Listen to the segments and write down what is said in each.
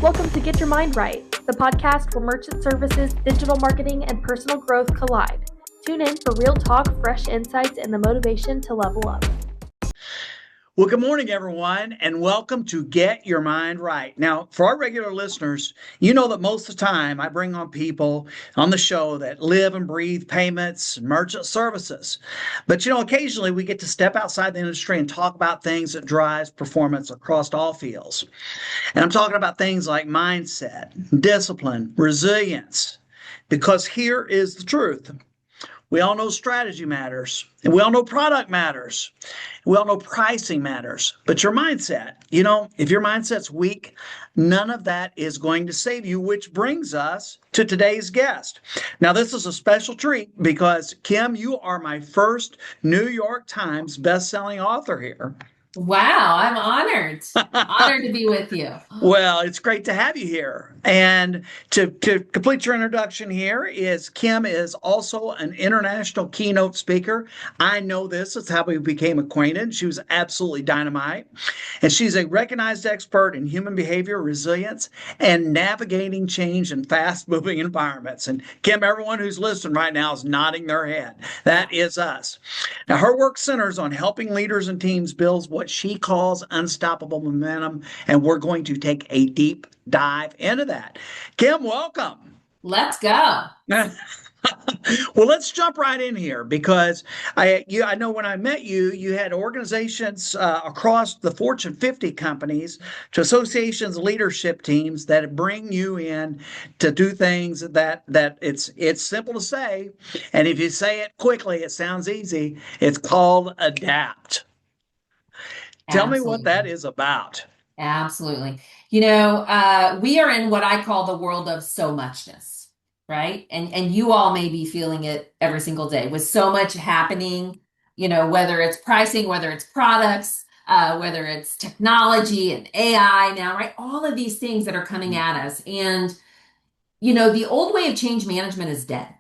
Welcome to Get Your Mind Right, the podcast where merchant services, digital marketing, and personal growth collide. Tune in for real talk, fresh insights, and the motivation to level up. Well, good morning, everyone, and welcome to Get Your Mind Right. Now, for our regular listeners, you know that most of the time I bring on people on the show that live and breathe payments and merchant services. But, occasionally we get to step outside the industry and talk about things that drives performance across all fields. And I'm talking about things like mindset, discipline, resilience, because here is the truth. We all know strategy matters, and we all know product matters. We all know pricing matters, but your mindset, if your mindset's weak, none of that is going to save you, which brings us to today's guest. Now, this is a special treat because, Kim, you are my first New York Times bestselling author here. Wow, I'm honored. Honored to be with you. Well, it's great to have you here. And to complete your introduction here is Kim is also an international keynote speaker. I know this. It's how we became acquainted. She was absolutely dynamite. And she's a recognized expert in human behavior, resilience, and navigating change in fast-moving environments. And Kim, everyone who's listening right now is nodding their head. That is us. Now, her work centers on helping leaders and teams build what she calls unstoppable momentum, and we're going to take a deep dive into that. Kim, welcome. Let's go. Well, let's jump right in here because I know when I met you, you had organizations across the Fortune 50 companies to associations, leadership teams that bring you in to do things that it's simple to say, and if you say it quickly, it sounds easy. It's called adapt. Tell me what that is about. Absolutely. We are in what I call the world of so muchness, right? And you all may be feeling it every single day with so much happening, whether it's pricing, whether it's products, whether it's technology and AI now, right? All of these things that are coming at us. And, the old way of change management is dead.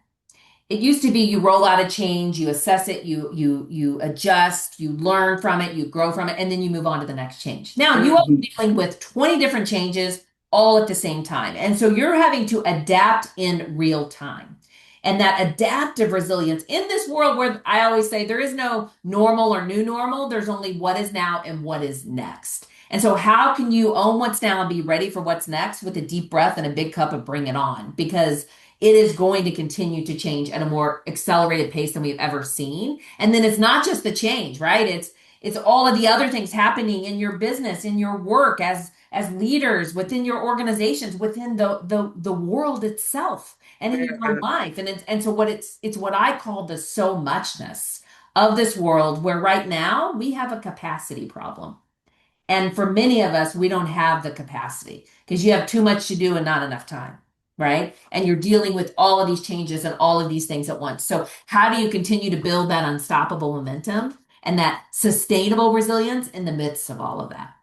It used to be you roll out a change, you assess it, you adjust, you learn from it, you grow from it, and then you move on to the next change. Now you are dealing with 20 different changes all at the same time. And so you're having to adapt in real time. And that adaptive resilience in this world where I always say there is no normal or new normal, there's only what is now and what is next. And so how can you own what's now and be ready for what's next with a deep breath and a big cup of bring it on? Because it is going to continue to change at a more accelerated pace than we've ever seen. And then it's not just the change, right? It's all of the other things happening in your business, in your work, as leaders, within your organizations, within the world itself, and in your own life. And so it's what I call the so muchness of this world, where right now we have a capacity problem. And for many of us, we don't have the capacity because you have too much to do and not enough time. Right? And you're dealing with all of these changes and all of these things at once. So how do you continue to build that unstoppable momentum and that sustainable resilience in the midst of all of that?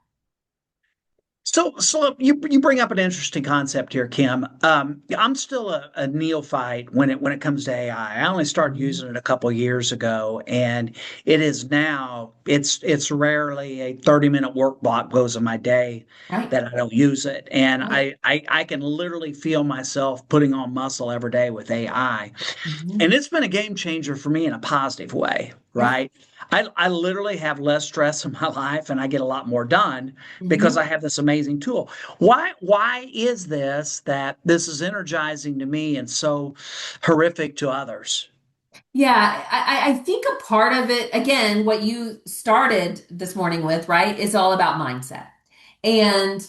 So you bring up an interesting concept here, Kim. I'm still a neophyte when it comes to AI. I only started using it a couple of years ago, and it is now it's rarely a 30-minute work block goes in my day that I don't use it, and I can literally feel myself putting on muscle every day with AI, and it's been a game changer for me in a positive way, right? I literally have less stress in my life and I get a lot more done because I have this amazing tool. Why is this that this is energizing to me and so horrific to others? Yeah, I think a part of it, again, what you started this morning with, right, is all about mindset. And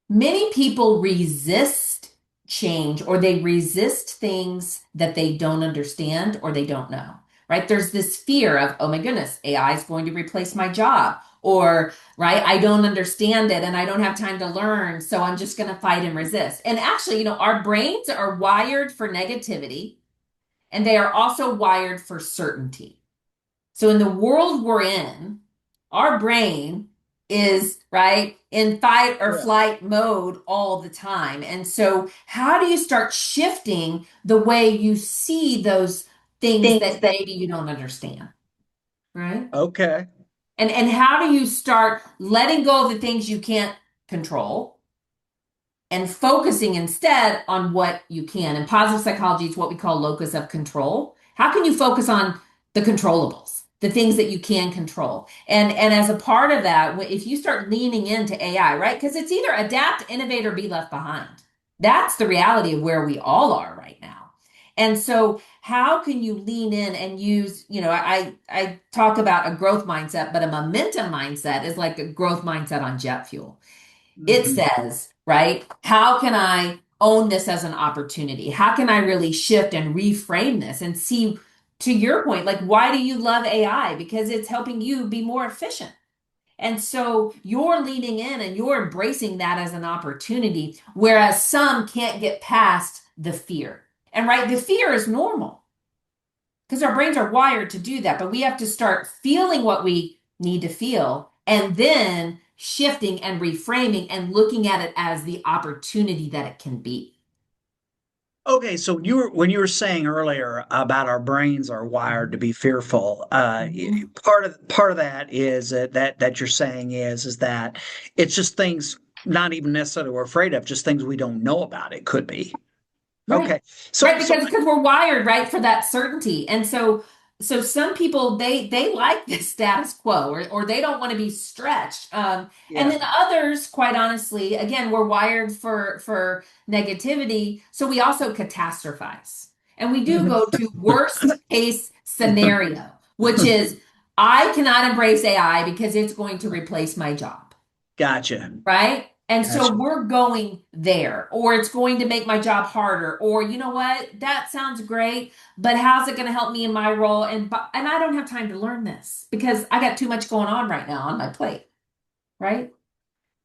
many people resist change or they resist things that they don't understand or they don't know. Right? There's this fear of, oh my goodness, AI is going to replace my job. Or, right, I don't understand it and I don't have time to learn. So I'm just going to fight and resist. And actually, our brains are wired for negativity and they are also wired for certainty. So in the world we're in, our brain is right in fight or flight mode all the time. And so how do you start shifting the way you see those things that maybe you don't understand, right? Okay. And how do you start letting go of the things you can't control and focusing instead on what you can. And positive psychology is what we call locus of control. How can you focus on the controllables, the things that you can control? And as a part of that, if you start leaning into AI, right? Because it's either adapt, innovate, or be left behind. That's the reality of where we all are right now. And so how can you lean in and use, I talk about a growth mindset, but a momentum mindset is like a growth mindset on jet fuel. It Mhm. says, right, how can I own this as an opportunity? How can I really shift and reframe this and see, to your point, like, why do you love AI? Because it's helping you be more efficient. And so you're leaning in and you're embracing that as an opportunity, whereas some can't get past the fear. And right, the fear is normal because our brains are wired to do that, but we have to start feeling what we need to feel and then shifting and reframing and looking at it as the opportunity that it can be. Okay, so when you were saying earlier about our brains are wired to be fearful, Mhm. part of that is that you're saying is that it's just things not even necessarily we're afraid of, just things we don't know about. It could be. Right. Okay, Right, so because we're wired, right, for that certainty. And so some people they like the status quo or they don't want to be stretched. And yeah. then others, quite honestly, again, we're wired for negativity, so we also catastrophize. And we do go to worst case scenario, which is I cannot embrace AI because it's going to replace my job. Gotcha, Right? And so gotcha. we're going there, or it's going to make my job harder, or you know what? That sounds great, but how's it going to help me in my role? And I don't have time to learn this because I got too much going on right now on my plate, right?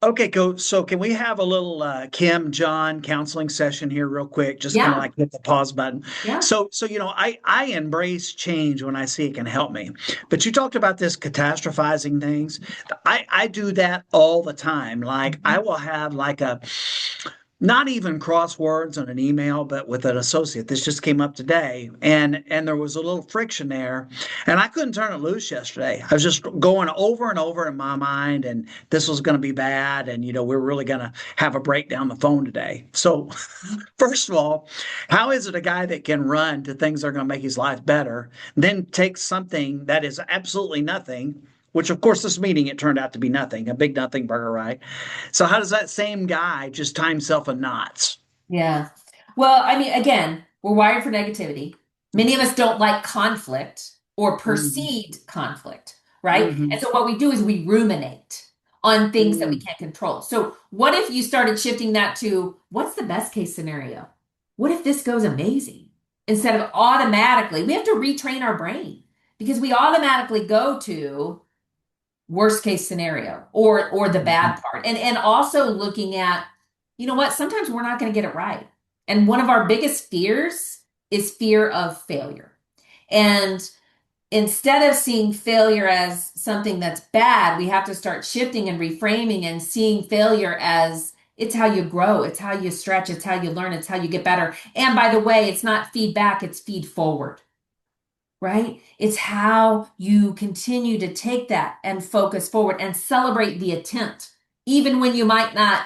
Okay, go. So can we have a little Kim John counseling session here real quick? Just kind of Yeah, like hit the pause button. yeah. So I embrace change when I see it can help me. But you talked about this catastrophizing things. I do that all the time. Like I Mhm. will have like a not even crosswords on an email, but with an associate. This just came up today, and there was a little friction there, and I couldn't turn it loose yesterday. I was just going over and over in my mind, and this was going to be bad, and we're really going to have a breakdown the phone today. So, first of all, how is it a guy that can run to things that are going to make his life better, then take something that is absolutely nothing? Which, of course, this meeting, it turned out to be nothing, a big nothing burger, right? So how does that same guy just tie himself in knots? Yeah. Well, I mean, again, we're wired for negativity. Many of us don't like conflict or Mhm. perceived conflict, right? And Mhm. so what we do is we ruminate on things that we Mhm. can't control. So what if you started shifting that to what's the best case scenario? What if this goes amazing? Instead of automatically, we have to retrain our brain because we automatically go to worst case scenario or the bad Mhm. part and also looking at you know what sometimes we're not going to get it right and one of our biggest fears is fear of failure and instead of seeing failure as something that's bad we have to start shifting and reframing and seeing failure as it's how you grow, it's how you stretch, it's how you learn, it's how you get better. And by the way, it's not feedback, it's feed forward, right? It's how you continue to take that and focus forward and celebrate the attempt. Even when you might not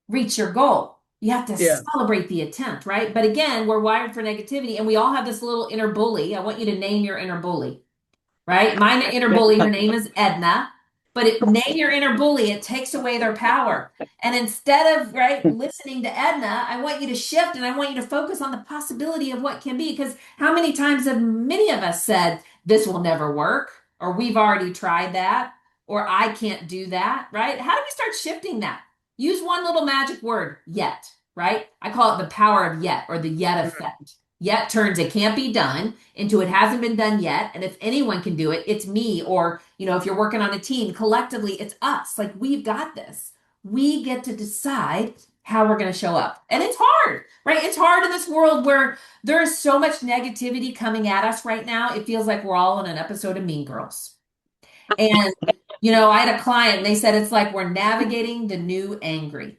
reach your goal, you have to Yeah. celebrate the attempt, right? But again, we're wired for negativity and we all have this little inner bully. I want you to name your inner bully, right? My inner bully, her name is Edna, but name your inner bully, it takes away their power. And instead of, right, listening to Edna, I want you to shift and I want you to focus on the possibility of what can be. Because how many times have many of us said, this will never work, or we've already tried that, or I can't do that, right? How do we start shifting that? Use one little magic word, yet, right? I call it the power of yet or the yet effect. Yet turns it can't be done into it hasn't been done yet. And if anyone can do it, it's me. Or, if you're working on a team, collectively, it's us. Like we've got this. We get to decide how we're going to show up. And it's hard, right? It's hard in this world where there is so much negativity coming at us right now. It feels like we're all in an episode of Mean Girls. And, I had a client and they said it's like we're navigating the new angry.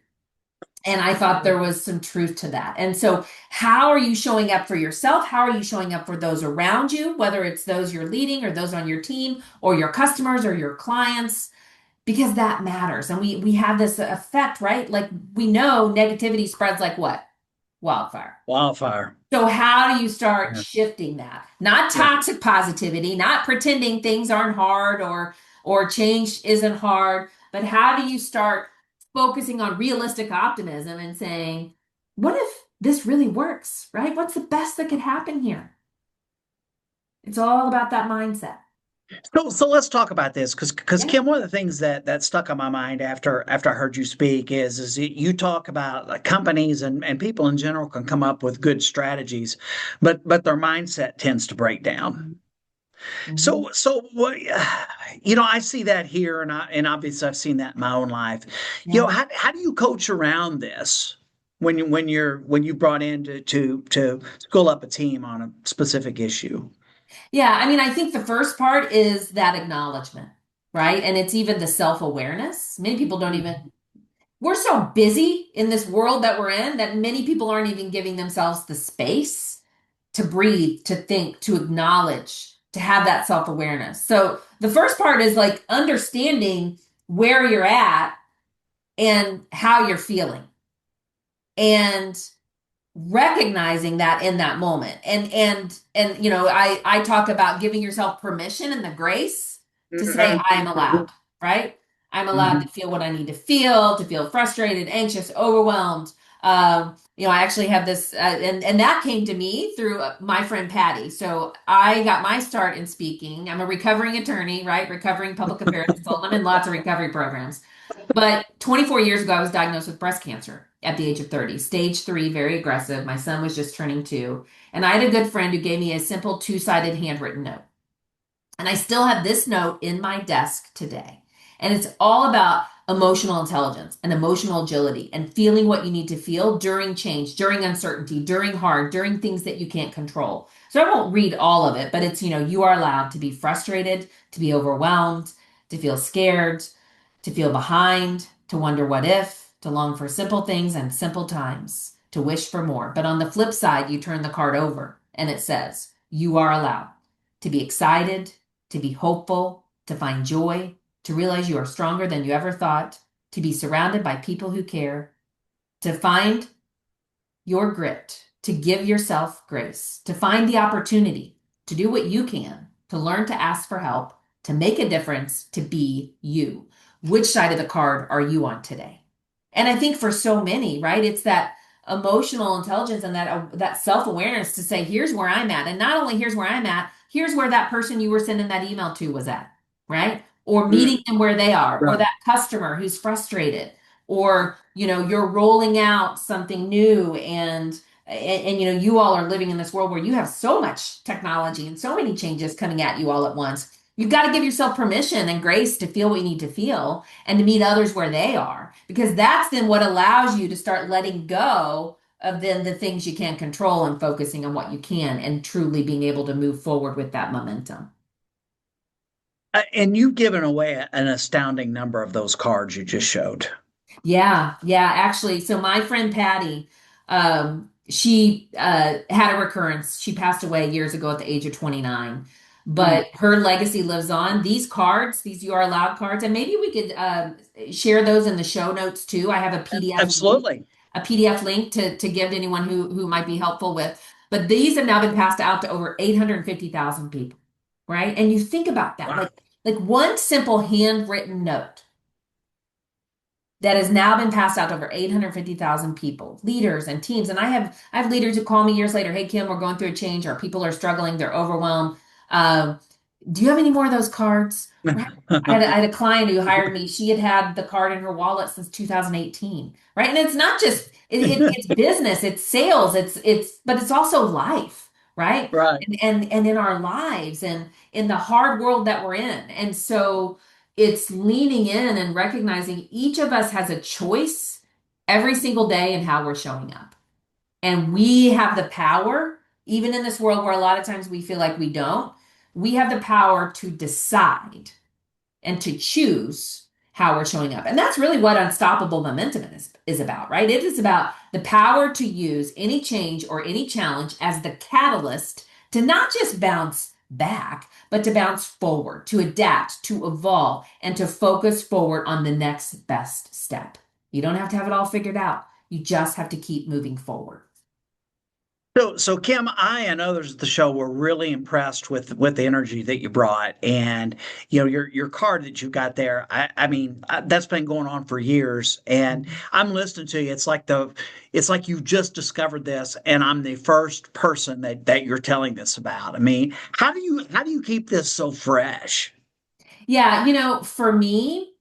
And I thought there was some truth to that. And so, how are you showing up for yourself? How are you showing up for those around you, whether it's those you're leading or those on your team or your customers or your clients? because that matters. And we have this effect, right? Like we know negativity spreads like what? Wildfire. Wildfire. So how do you start Yeah. shifting that? Not Yeah. toxic positivity, not pretending things aren't hard or change isn't hard, but how do you start focusing on realistic optimism and saying, what if this really works, right? What's the best that could happen here? It's all about that mindset. So let's talk about this because Yeah. Kim, one of the things that stuck on my mind after I heard you speak is that you talk about like companies and people in general can come up with good strategies, but their mindset tends to break down. Mhm. So what I see that here, and obviously I've seen that in my own life. Yeah. How do you coach around this when you brought in to school up a team on a specific issue? Yeah, I mean, I think the first part is that acknowledgement, right? And it's even the self-awareness. Many people don't even, we're so busy in this world that we're in that many people aren't even giving themselves the space to breathe, to think, to acknowledge, to have that self-awareness. So the first part is like understanding where you're at and how you're feeling and recognizing that in that moment. And I talk about giving yourself permission and the grace to say Mhm. I am allowed, right? I'm allowed to Mhm. feel what I need to feel frustrated, anxious, overwhelmed. I actually have this, and that came to me through my friend Patty. So I got my start in speaking. I'm a recovering attorney, right? Recovering public affairs consultant. I'm in lots of recovery programs. But 24 years ago, I was diagnosed with breast cancer at the age of 30, stage 3, very aggressive. My son was just turning 2. And I had a good friend who gave me a simple two-sided handwritten note. And I still have this note in my desk today. And it's all about emotional intelligence and emotional agility and feeling what you need to feel during change, during uncertainty, during hard, during things that you can't control. So I won't read all of it, but it's, you are allowed to be frustrated, to be overwhelmed, to feel scared, to feel behind, to wonder what if, to long for simple things and simple times, to wish for more. But on the flip side, you turn the card over and it says, you are allowed to be excited, to be hopeful, to find joy, to realize you are stronger than you ever thought, to be surrounded by people who care, to find your grit, to give yourself grace, to find the opportunity to do what you can, to learn to ask for help, to make a difference, to be you. Which side of the card are you on today? And I think for so many, right, it's that emotional intelligence and that self-awareness to say, here's where I'm at. And not only here's where I'm at, here's where that person you were sending that email to was at, right? Or meeting Mm. them where they are, or Right. that customer who's frustrated, or you're rolling out something new and you all are living in this world where you have so much technology and so many changes coming at you all at once. You've got to give yourself permission and grace to feel what you need to feel and to meet others where they are, because that's then what allows you to start letting go of then the things you can't control and focusing on what you can and truly being able to move forward with that momentum. And you've given away an astounding number of those cards you just showed. Yeah, yeah, actually. So my friend Patty, she had a recurrence. She passed away years ago at the age of 29. Mm. But her legacy lives on. These cards, these You Are Allowed cards, and maybe we could share those in the show notes too. I have Absolutely. a PDF link to give to anyone who might be helpful with. But these have now been passed out to over 850,000 people, right? And you think about that, Wow. like one simple handwritten note that has now been passed out to over 850,000 people, leaders and teams. And I have leaders who call me years later, hey Kim, we're going through a change. Our people are struggling, they're overwhelmed. Um, do you have any more of those cards? Right. I had a client who hired me. She had the card in her wallet since 2018. Right. And it's not just it's business, it's sales, but it's also life, right? Right. And in our lives and in the hard world that we're in. And so it's leaning in and recognizing each of us has a choice every single day in how we're showing up. And we have the power, even in this world where a lot of times we feel like we don't, we have the power to decide and to choose how we're showing up. And that's really what unstoppable momentum is about, right? It is about the power to use any change or any challenge as the catalyst to not just bounce back, but to bounce forward, to adapt, to evolve, and to focus forward on the next best step. You don't have to have it all figured out. You just have to keep moving forward. So Kim, I and others at the show were really impressed with the energy that you brought, and your card that you got there. That's been going on for years, and I'm listening to you. It's like you just discovered this, and I'm the first person that you're telling this about. I mean, how do you keep this so fresh? Yeah, for me,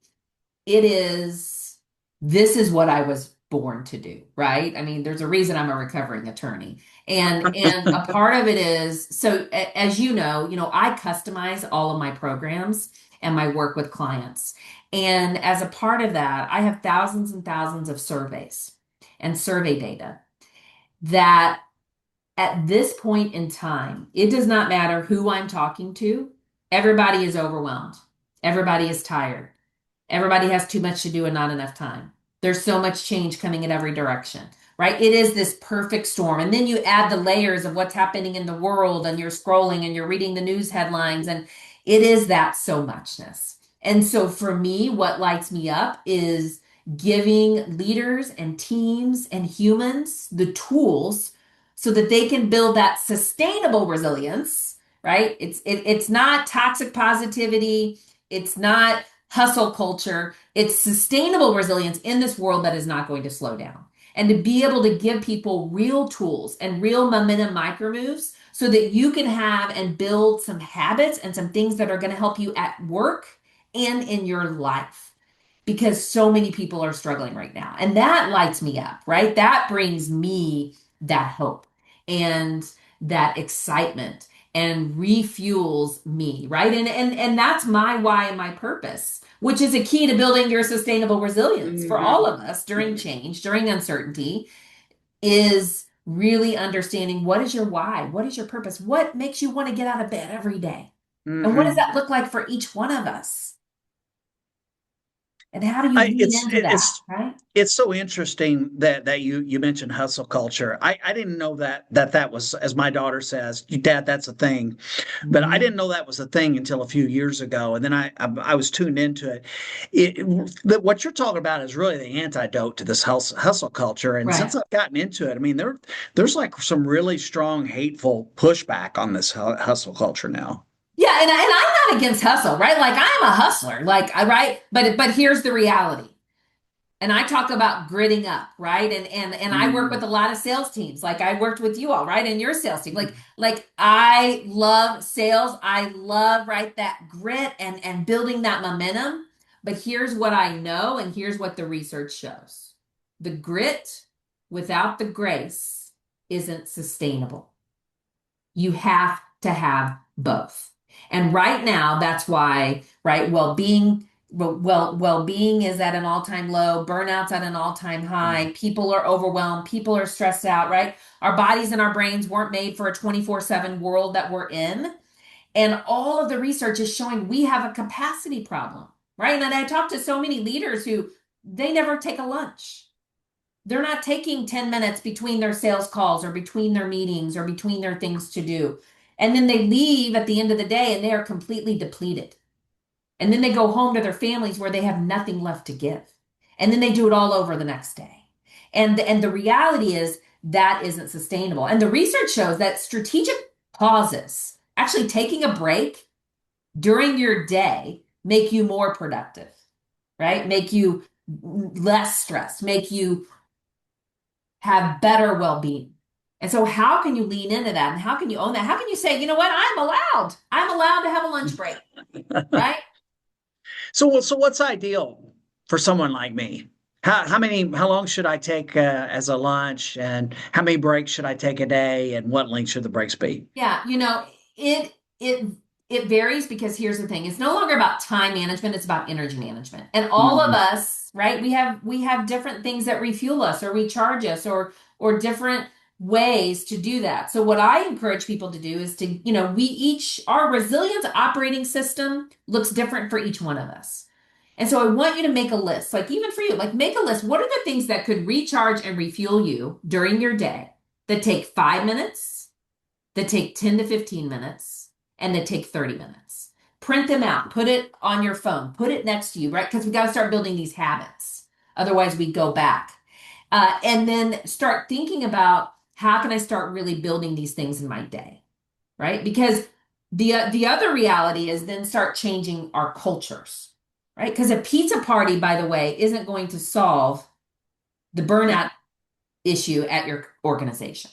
this is what I was born to do, right? I mean, there's a reason I'm a recovering attorney. And a part of it is, so as I customize all of my programs and my work with clients. And as a part of that, I have thousands and thousands of surveys and survey data that at this point in time, it does not matter who I'm talking to. Everybody is overwhelmed. Everybody is tired. Everybody has too much to do and not enough time. There's so much change coming in every direction, right? It is this perfect storm. And then you add the layers of what's happening in the world, and you're scrolling and you're reading the news headlines, and it is that so muchness. And so for me, what lights me up is giving leaders and teams and humans the tools so that they can build that sustainable resilience, right? It's not toxic positivity. It's not hustle culture. It's sustainable resilience in this world that is not going to slow down. And to be able to give people real tools and real momentum micro moves so that you can have and build some habits and some things that are going to help you at work and in your life, because so many people are struggling right now. And that lights me up, right? That brings me that hope and that excitement and refuels me, right? And that's my why and my purpose, which is a key to building your sustainable resilience for all of us during change, during uncertainty, is really understanding what is your why, what is your purpose, what makes you want to get out of bed every day, and what does that look like for each one of us? And how do you lean into that, right? It's so interesting that you mentioned hustle culture. I didn't know that was, as my daughter says, Dad, that's a thing, but I didn't know that was a thing until a few years ago. And then I was tuned into it. What you're talking about is really the antidote to this hustle culture. And Right. since I've gotten into it, I mean there's like some really strong hateful pushback on this hustle culture now. Yeah, and I'm not against hustle, right? Like I'm a hustler, like right. But here's the reality. And I talk about gritting up, right? And I work with a lot of sales teams. Like I worked with you all, right? And your sales team. Like I love sales. I love, right, that grit and building that momentum. But here's what I know, and here's what the research shows. The grit without the grace isn't sustainable. You have to have both. And right now, that's why, right, well-being is at an all-time low, burnout's at an all-time high, people are overwhelmed, people are stressed out, right? Our bodies and our brains weren't made for a 24/7 world that we're in. And all of the research is showing we have a capacity problem, right? And I talk to so many leaders who they never take a lunch. They're not taking 10 minutes between their sales calls or between their meetings or between their things to do. And then they leave at the end of the day and they are completely depleted. And then they go home to their families where they have nothing left to give. And then they do it all over the next day. And the reality is that isn't sustainable. And the research shows that strategic pauses, actually taking a break during your day, make you more productive, right? Make you less stressed, make you have better well-being. And so how can you lean into that? And how can you own that? How can you say, you know what, I'm allowed to have a lunch break, right? So what's ideal for someone like me? How long should I take as a lunch, and how many breaks should I take a day, and what length should the breaks be? Yeah, it it it varies, because here's the thing. It's no longer about time management, it's about energy management. And all of Mhm. us, right? We have different things that refuel us or recharge us, or different ways to do that. So what I encourage people to do is to, our resilience operating system looks different for each one of us. And so I want you to make a list, like even for you, like make a list. What are the things that could recharge and refuel you during your day that take 5 minutes, that take 10 to 15 minutes, and they take 30 minutes. Print them out, put it on your phone, put it next to you, right? Because we got to start building these habits. Otherwise, we go back. And then start thinking about how can I start really building these things in my day, right? Because the other reality is then start changing our cultures, right? Because a pizza party, by the way, isn't going to solve the burnout issue at your organization.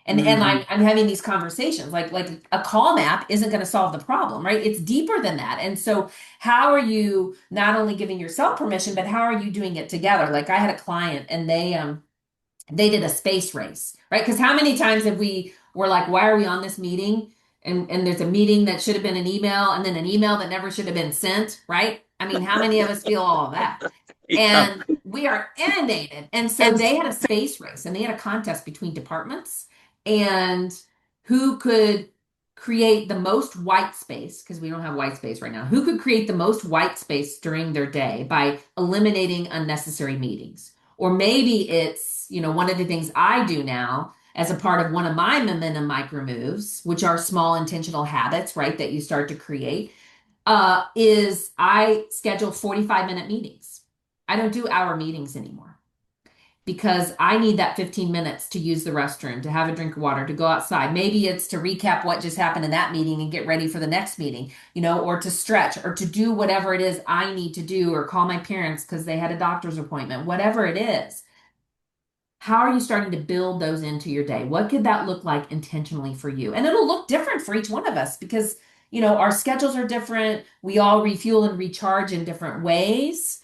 And I'm having these conversations like a call map isn't going to solve the problem, right? It's deeper than that. And so how are you not only giving yourself permission, but how are you doing it together? Like I had a client and they did a space race, right? Because how many times have we were like, why are we on this meeting? And there's a meeting that should have been an email and then an email that never should have been sent, right? I mean, how many of us feel all of that? And we are inundated. And so they had a space race and they had a contest between departments and who could create the most white space, because we don't have white space right now, who could create the most white space during their day by eliminating unnecessary meetings. Or maybe it's, one of the things I do now as a part of one of my momentum micro moves, which are small intentional habits, right, that you start to create, is I schedule 45-minute meetings. I don't do hour meetings anymore because I need that 15 minutes to use the restroom, to have a drink of water, to go outside. Maybe it's to recap what just happened in that meeting and get ready for the next meeting, or to stretch or to do whatever it is I need to do or call my parents because they had a doctor's appointment, whatever it is. How are you starting to build those into your day? What could that look like intentionally for you? And it'll look different for each one of us because, our schedules are different. We all refuel and recharge in different ways,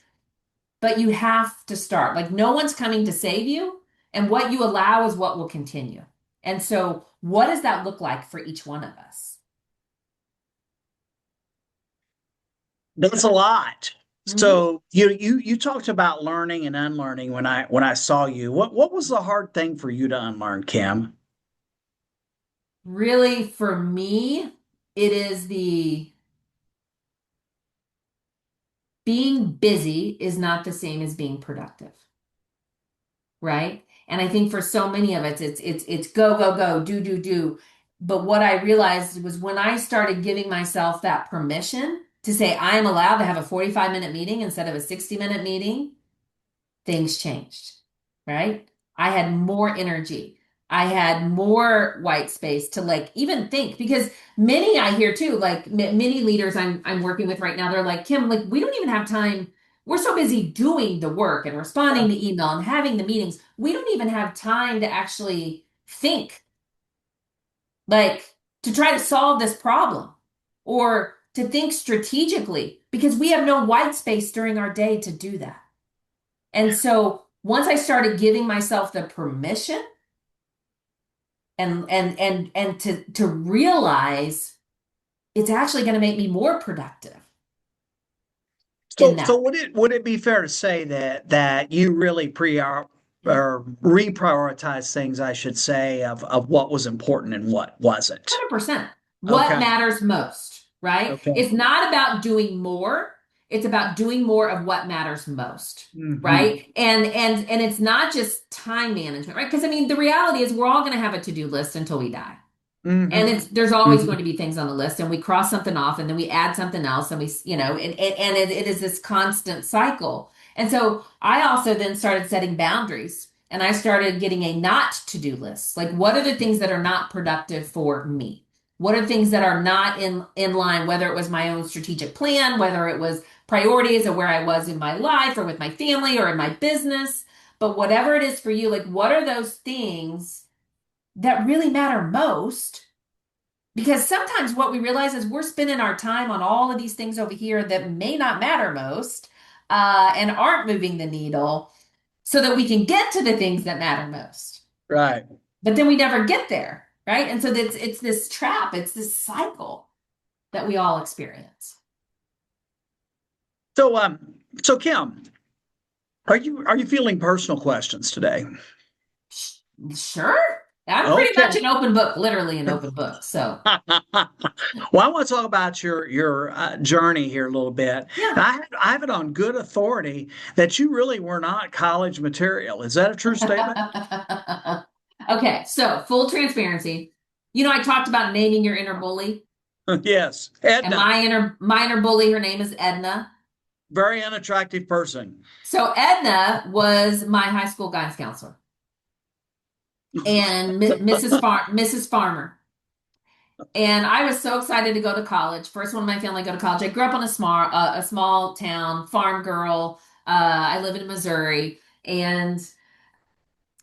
but you have to start. Like no one's coming to save you, and what you allow is what will continue. And so what does that look like for each one of us? That's a lot. So you talked about learning and unlearning when I saw you. What was the hard thing for you to unlearn, Kim? Really, for me, it is the being busy is not the same as being productive, right? And I think for so many of us, it's go, go, go, do. But what I realized was when I started giving myself that permission to say I'm allowed to have a 45-minute meeting instead of a 60-minute meeting, things changed, right? I had more energy. I had more white space to even think, because many I hear too, many leaders I'm working with right now, they're like, Kim, we don't even have time. We're so busy doing the work and responding to email and having the meetings. We don't even have time to actually think, to try to solve this problem or to think strategically, because we have no white space during our day to do that. And so once I started giving myself the permission and to realize it's actually going to make me more productive. So would it be fair to say that you really or reprioritize things, I should say, of what was important and what wasn't? 100%. What matters most, right? Okay. It's not about doing more. It's about doing more of what matters most, right? And it's not just time management, right? Because the reality is we're all going to have a to-do list until we die. And there's always going to be things on the list, and we cross something off and then we add something else, and it is this constant cycle. And so I also then started setting boundaries, and I started getting a not to-do list. What are the things that are not productive for me? What are things that are not in line, whether it was my own strategic plan, whether it was priorities or where I was in my life or with my family or in my business, but whatever it is for you, what are those things that really matter most? Because sometimes what we realize is we're spending our time on all of these things over here that may not matter most and aren't moving the needle so that we can get to the things that matter most. Right. But then we never get there, right? And so it's this trap, it's this cycle that we all experience. So Kim, are you feeling personal questions today? Sure. I'm pretty much an open book, literally an open book. So, well, I want to talk about your journey here a little bit. Yeah. I have it on good authority that you really were not college material. Is that a true statement? Okay, so full transparency. I talked about naming your inner bully. Yes, And Edna, my inner bully, her name is Edna. very unattractive person. So Edna was my high school guidance counselor and Mrs. Farmer. And I was so excited to go to college. First one in my family to go to college. I grew up on a small town, farm girl. I live in Missouri, and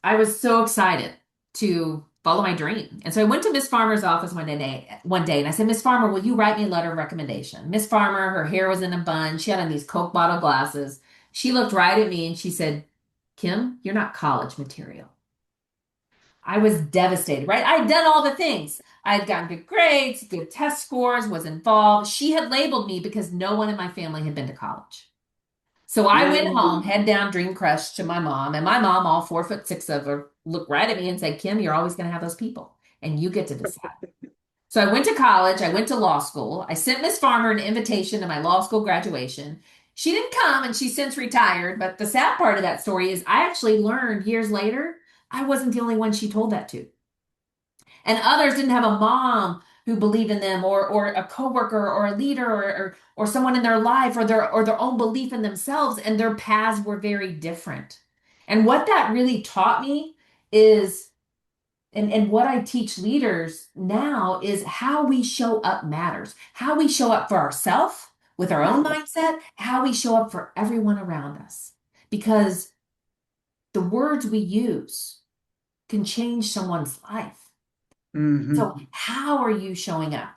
I was so excited to follow my dream. And so I went to Miss Farmer's office one day, and I said, Miss Farmer, will you write me a letter of recommendation? Miss Farmer, her hair was in a bun. She had on these Coke bottle glasses. She looked right at me and she said, Kim, you're not college material. I was devastated, right? I had done all the things. I had gotten good grades, good test scores, was involved. She had labeled me because no one in my family had been to college. So I went home, Mm. head down, dream crushed to my mom. And my mom, all 4'6" of her, looked right at me and said, Kim, you're always going to have those people, and you get to decide. So I went to college. I went to law school. I sent Miss Farmer an invitation to my law school graduation. She didn't come, and she's since retired. But the sad part of that story is I actually learned years later I wasn't the only one she told that to. And others didn't have a mom who believed in them, or a coworker or a leader, or someone in their life, or their own belief in themselves, and their paths were very different. And what that really taught me is, and what I teach leaders now, is how we show up matters. How we show up for ourselves with our own mindset, how we show up for everyone around us. Because the words we use can change someone's life. Hmm. So how are you showing up?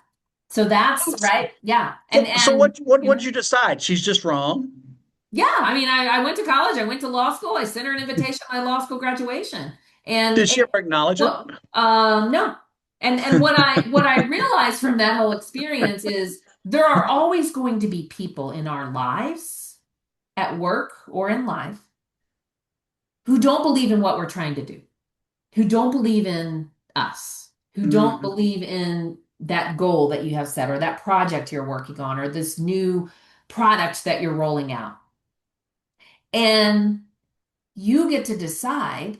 So that's right. Yeah. So And you what'd know, you decide? She's just wrong. yeah, I mean, I went to college, I went to law school, I sent her an invitation to my law school graduation. Did And she ever acknowledge it? well, no. And what I realized from that whole experience is there are always going to be people in our lives, at work or in life, who don't believe in what we're trying to do, who don't believe in us, who don't Hmm. believe in that goal that you have set, or that project you're working on, or this new product that you're rolling out. And you get to decide,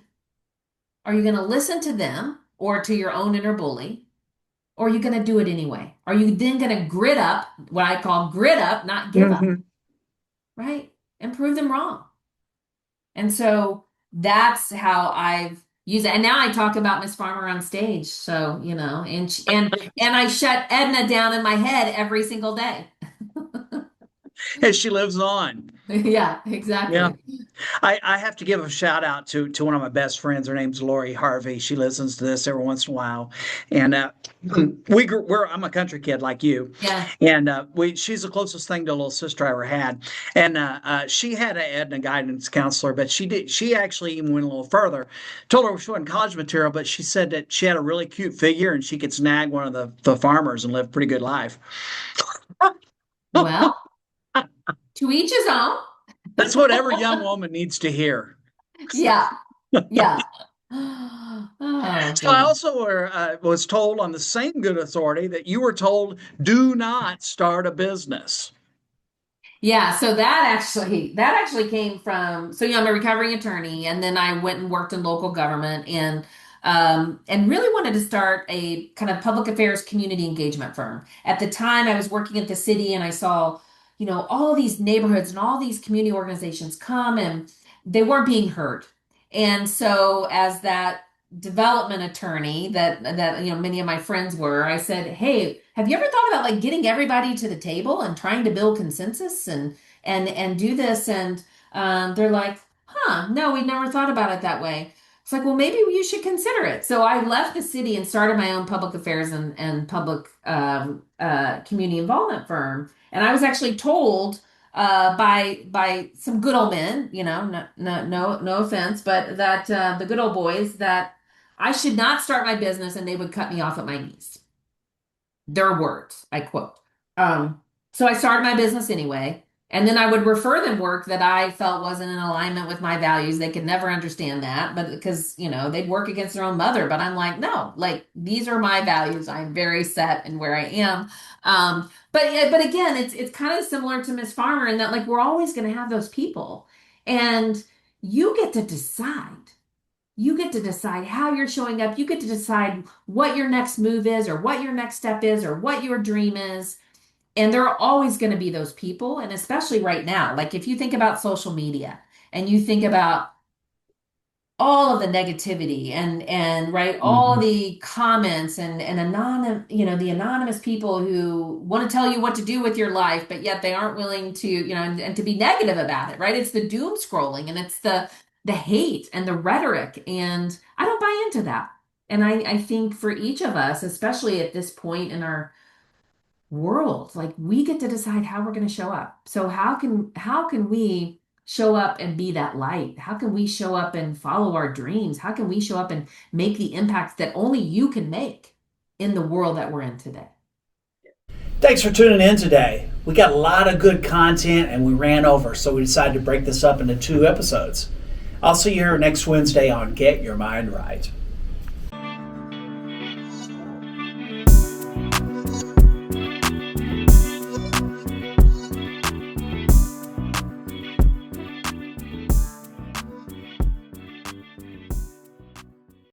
are you going to listen to them or to your own inner bully? Or are you going to do it anyway? Are you then going to grit up, what I call grit up, not give up, Hmm. right? And prove them wrong. And so that's how I've used it. And now I talk about Miss Farmer on stage. So, and I shut Edna down in my head every single day. And she lives on. Yeah, Yeah. exactly. I have to give a shout out to one of my best friends. Her name's Lori Harvey. She listens to this every once in a while, and I'm a country kid like you, Yeah. and she's the closest thing to a little sister I ever had, and she had a Edna guidance counselor, but she actually even went a little further. Told her she wasn't college material, but she said that she had a really cute figure and she could snag one of the farmers and live a pretty good life. Well, to each his own. That's what every young woman needs to hear. Yeah. Yeah. Oh, So I goodness. also was told on the same good authority that you were told do not start a business. Yeah, so that actually came from, so I'm a recovering attorney, and then I went and worked in local government, and really wanted to start a kind of public affairs community engagement firm. At the time I was working at the city, and I saw, all these neighborhoods and all these community organizations come, and they weren't being heard. And so as that development attorney that many of my friends were, I said, hey, have you ever thought about like getting everybody to the table and trying to build consensus and do this? And they're like, huh, no, we never thought about it that way. It's like, well, maybe you should consider it. So I left the city and started my own public affairs and public community involvement firm. And I was actually told by some good old men, no offense, but that the good old boys, that I should not start my business and they would cut me off at my knees. Their words, I quote. So I started my business anyway. And then I would refer them work that I felt wasn't in alignment with my values. They could never understand that, but because, they'd work against their own mother. But I'm like, no, like these are my values. I'm very set in where I am. But again, it's kind of similar to Miss Farmer in that like we're always going to have those people. And you get to decide. You get to decide how you're showing up. You get to decide what your next move is, or what your next step is, or what your dream is. And there are always going to be those people. And especially right now, like if you think about social media and you think about all of the negativity and right, all the comments and the anonymous people who want to tell you what to do with your life, but yet they aren't willing to, and to be negative about it, right? It's the doom scrolling, and it's the hate and the rhetoric. And I don't buy into that. And I think for each of us, especially at this point in our world, like, we get to decide how we're going to show up. So how can we show up and be that light? How can we show up and follow our dreams? How can we show up and make the impact that only you can make in the world that we're in today? Thanks for tuning in today. We got a lot of good content and we ran over, so we decided to break this up into 2 episodes. I'll see you here next Wednesday on Get Your Mind Right.